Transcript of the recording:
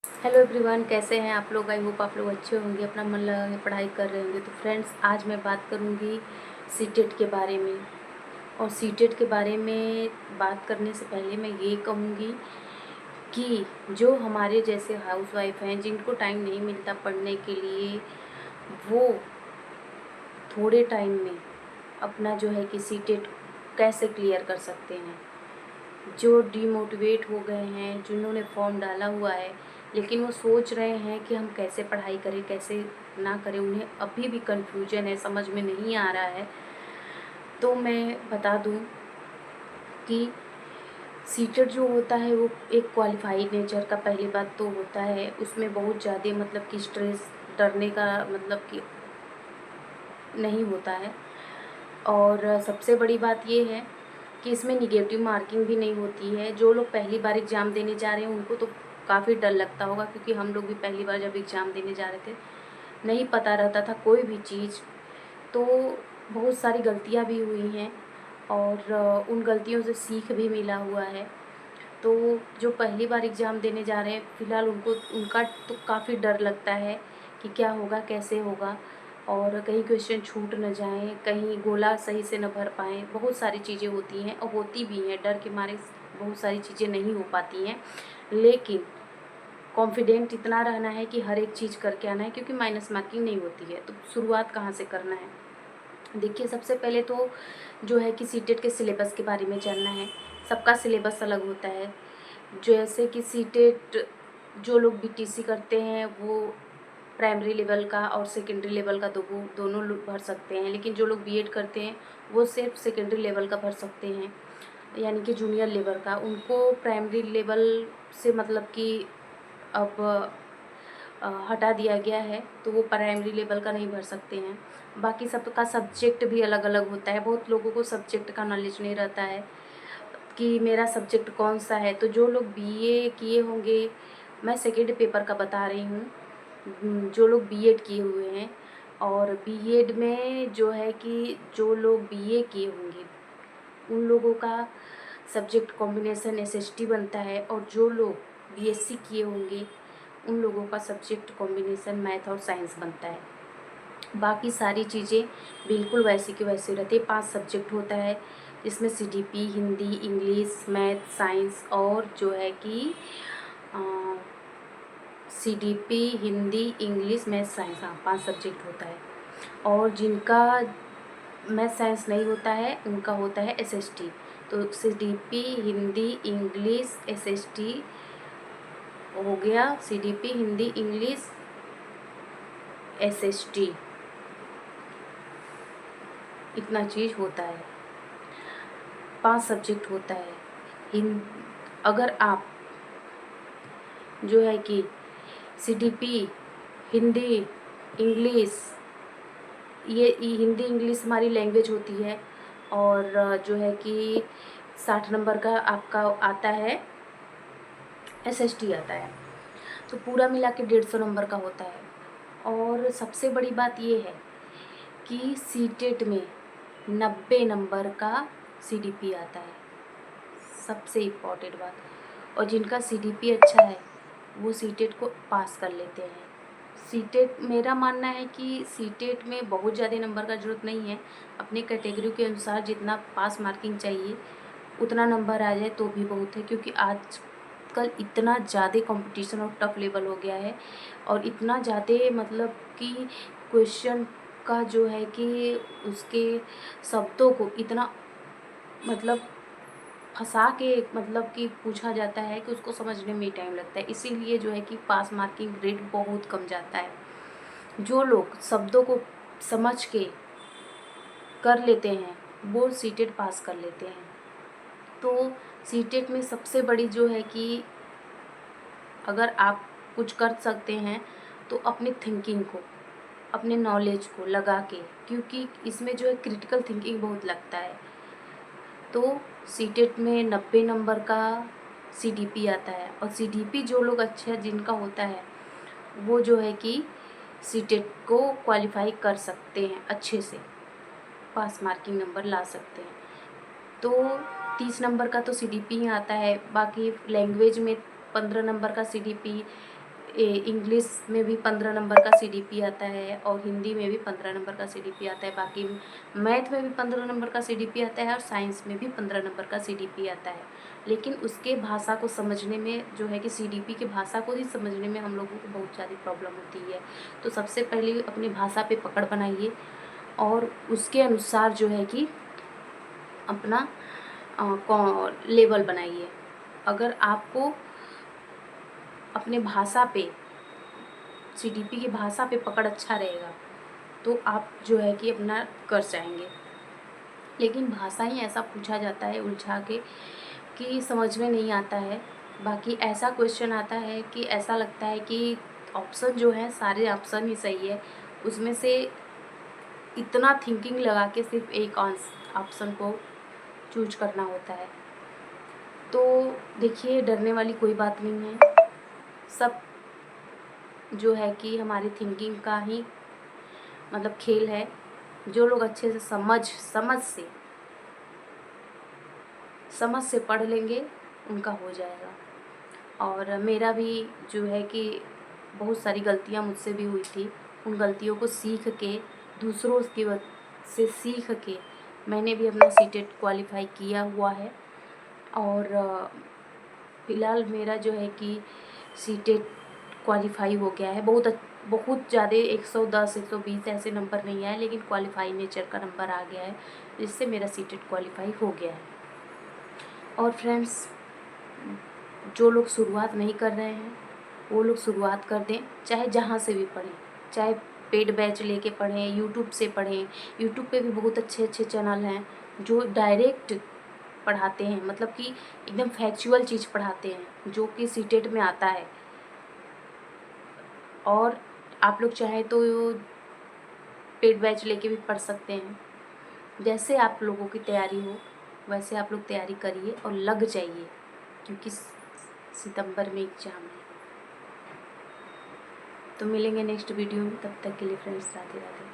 Hello everyone, कैसे हैं आप लोग। आई होप आप लोग अच्छे होंगे, अपना मन लगा के पढ़ाई कर रहे होंगे। तो फ्रेंड्स, आज मैं बात करूंगी सीटेट के बारे में। और सीटेट के बारे में बात करने से पहले मैं ये कहूँगी कि जो हमारे जैसे हाउसवाइफ हैं, जिनको टाइम नहीं मिलता पढ़ने के लिए, वो थोड़े टाइम में अपना जो है कि सीटेट कैसे क्लियर कर सकते हैं। जो डीमोटिवेट हो गए हैं, जिन्होंने फॉर्म डाला हुआ है लेकिन वो सोच रहे हैं कि हम कैसे पढ़ाई करें कैसे ना करें, उन्हें अभी भी कन्फ्यूजन है, समझ में नहीं आ रहा है, तो मैं बता दूं कि सीटेट जो होता है वो एक क्वालिफाइड नेचर का पहली बात तो होता है। उसमें बहुत ज़्यादा मतलब कि स्ट्रेस, डरने का मतलब कि नहीं होता है। और सबसे बड़ी बात ये है कि इसमें निगेटिव मार्किंग भी नहीं होती है। जो लोग पहली बार एग्ज़ाम देने जा रहे हैं उनको तो काफ़ी डर लगता होगा, क्योंकि हम लोग भी पहली बार जब एग्ज़ाम देने जा रहे थे नहीं पता रहता था कोई भी चीज़, तो बहुत सारी गलतियाँ भी हुई हैं और उन गलतियों से सीख भी मिला हुआ है। तो जो पहली बार एग्ज़ाम देने जा रहे हैं फ़िलहाल उनका तो काफ़ी डर लगता है कि क्या होगा कैसे होगा, और कहीं क्वेश्चन छूट न जाएं, कहीं गोला सही से न भर पाएँ। बहुत सारी चीज़ें होती हैं और होती भी हैं, डर के मारे बहुत सारी चीज़ें नहीं हो पाती हैं। लेकिन कॉन्फिडेंट इतना रहना है कि हर एक चीज़ करके आना है, क्योंकि माइनस मार्किंग नहीं होती है। तो शुरुआत कहाँ से करना है, देखिए सबसे पहले तो जो है कि सीटेट के सिलेबस के बारे में जानना है। सबका सिलेबस अलग होता है। जैसे कि सीटेट जो लोग बीटीसी करते हैं वो प्राइमरी लेवल का और सेकेंडरी लेवल का दोनों लोग भर सकते हैं, लेकिन जो लोग बीएड करते हैं वो सिर्फ सेकेंडरी लेवल का भर सकते हैं, यानी कि जूनियर लेवल का। उनको प्राइमरी लेवल से मतलब कि अब हटा दिया गया है, तो वो प्राइमरी लेवल का नहीं भर सकते हैं। बाकी सबका सब्जेक्ट भी अलग अलग होता है। बहुत लोगों को सब्जेक्ट का नॉलेज नहीं रहता है कि मेरा सब्जेक्ट कौन सा है। तो जो लोग बीए किए होंगे, मैं सेकेंड पेपर का बता रही हूँ, जो लोग बीएड किए हुए हैं, और बीएड में जो है कि जो लोग बीए किए होंगे उन लोगों का सब्जेक्ट कॉम्बिनेशन एसएसटी बनता है, और जो लोग बीएससी किए होंगे उन लोगों का सब्जेक्ट कॉम्बिनेशन मैथ और साइंस बनता है। बाकी सारी चीज़ें बिल्कुल वैसी की वैसी रहती है। 5 सब्जेक्ट होता है, जिसमें CDP, Hindi, English, math, science और जो है कि CDP, Hindi, English, math, science, हाँ 5 सब्जेक्ट होता है। और जिनका मैथ साइंस नहीं होता है उनका होता है एसएसटी। तो सीडीपी, हिंदी, इंग्लिश, एसएसटी हो गया। सीडीपी, हिंदी, इंग्लिश, एसएसटी, इतना चीज़ होता है। 5 सब्जेक्ट होता है। हिंद अगर आप जो है कि CDP, Hindi, English, Hindi English हमारी लैंग्वेज होती है, और जो है कि 60 नंबर का आपका आता है, एसएसटी आता है। तो पूरा मिला के 150 नंबर का होता है। और सबसे बड़ी बात ये है कि सीटेट में 90 नंबर का सीडीपी आता है, सबसे इम्पॉर्टेंट बात। और जिनका सीडीपी अच्छा है वो सीटेट को पास कर लेते हैं। सीटेट, मेरा मानना है कि सीटेट में बहुत ज़्यादा नंबर का ज़रूरत नहीं है। अपने कैटेगरी के अनुसार जितना पास मार्किंग चाहिए उतना नंबर आ जाए तो भी बहुत है, क्योंकि आजकल इतना ज़्यादा कंपटीशन और टफ लेवल हो गया है, और इतना ज़्यादा मतलब कि क्वेश्चन का जो है कि उसके शब्दों को इतना मतलब फंसा के मतलब कि पूछा जाता है कि उसको समझने में ही टाइम लगता है। इसीलिए जो है कि पास मार्किंग रेट बहुत कम जाता है। जो लोग शब्दों को समझ के कर लेते हैं वो सीटेट पास कर लेते हैं। तो सीटेट में सबसे बड़ी जो है कि अगर आप कुछ कर सकते हैं तो अपनी थिंकिंग को, अपने नॉलेज को लगा के, क्योंकि इसमें जो है क्रिटिकल थिंकिंग बहुत लगता है। तो सीटेट में 90 नंबर का सीडीपी आता है, और सीडीपी जो लोग अच्छा जिनका होता है वो जो है कि सीटेट को क्वालिफाई कर सकते हैं, अच्छे से पास मार्किंग नंबर ला सकते हैं। तो 30 नंबर का तो सीडीपी ही आता है। बाकी लैंग्वेज में 15 नंबर का सीडीपी, इंग्लिश में भी 15 नंबर का सीडीपी आता है और हिंदी में भी 15 नंबर का सीडीपी आता है। बाकी मैथ में भी 15 नंबर का सीडीपी आता है और साइंस में भी 15 नंबर का सीडीपी आता है। लेकिन उसके भाषा को समझने में जो है कि सीडीपी की भाषा को ही समझने में हम लोगों को बहुत ज़्यादा प्रॉब्लम होती है। तो सबसे पहले अपनी भाषा पे पकड़ बनाइए और उसके अनुसार जो है कि अपना लेवल बनाइए। अगर आपको अपने भाषा पे सीडीपी की भाषा पे पकड़ अच्छा रहेगा तो आप जो है कि अपना कर जाएंगे। लेकिन भाषा ही ऐसा पूछा जाता है उलझा के कि समझ में नहीं आता है। बाकी ऐसा क्वेश्चन आता है कि ऐसा लगता है कि ऑप्शन जो है सारे ऑप्शन ही सही है, उसमें से इतना थिंकिंग लगा के सिर्फ एक ऑप्शन को चूज करना होता है। तो देखिए, डरने वाली कोई बात नहीं है। सब जो है कि हमारी थिंकिंग का ही मतलब खेल है। जो लोग अच्छे से समझ से पढ़ लेंगे उनका हो जाएगा। और मेरा भी जो है कि बहुत सारी गलतियां मुझसे भी हुई थी। उन गलतियों को सीख के दूसरों की से सीख के मैंने भी अपना सीटेट क्वालिफाई किया हुआ है। और फ़िलहाल मेरा जो है कि सीटेट क्वालिफाई हो गया है। बहुत ज़्यादा 110 120 ऐसे नंबर नहीं आए, लेकिन क्वालिफाई नेचर का नंबर आ गया है, जिससे मेरा सीटेट क्वालिफाई हो गया है। और फ्रेंड्स, जो लोग शुरुआत नहीं कर रहे हैं वो लोग शुरुआत कर दें, चाहे जहाँ से भी पढ़ें, चाहे पेड बैच लेके पढ़ें, यूट्यूब से पढ़ें। यूट्यूब पे भी बहुत अच्छे अच्छे चैनल हैं जो डायरेक्ट पढ़ाते हैं, मतलब कि एकदम फैक्चुअल चीज़ पढ़ाते हैं जो कि सीटेट में आता है। और आप लोग चाहें तो पेड बैच लेके भी पढ़ सकते हैं। जैसे आप लोगों की तैयारी हो वैसे आप लोग तैयारी करिए और लग जाइए, क्योंकि सितंबर में एग्ज़ाम है। तो मिलेंगे नेक्स्ट वीडियो में, तब तक के लिए फ्रेंड्स राधे राधे।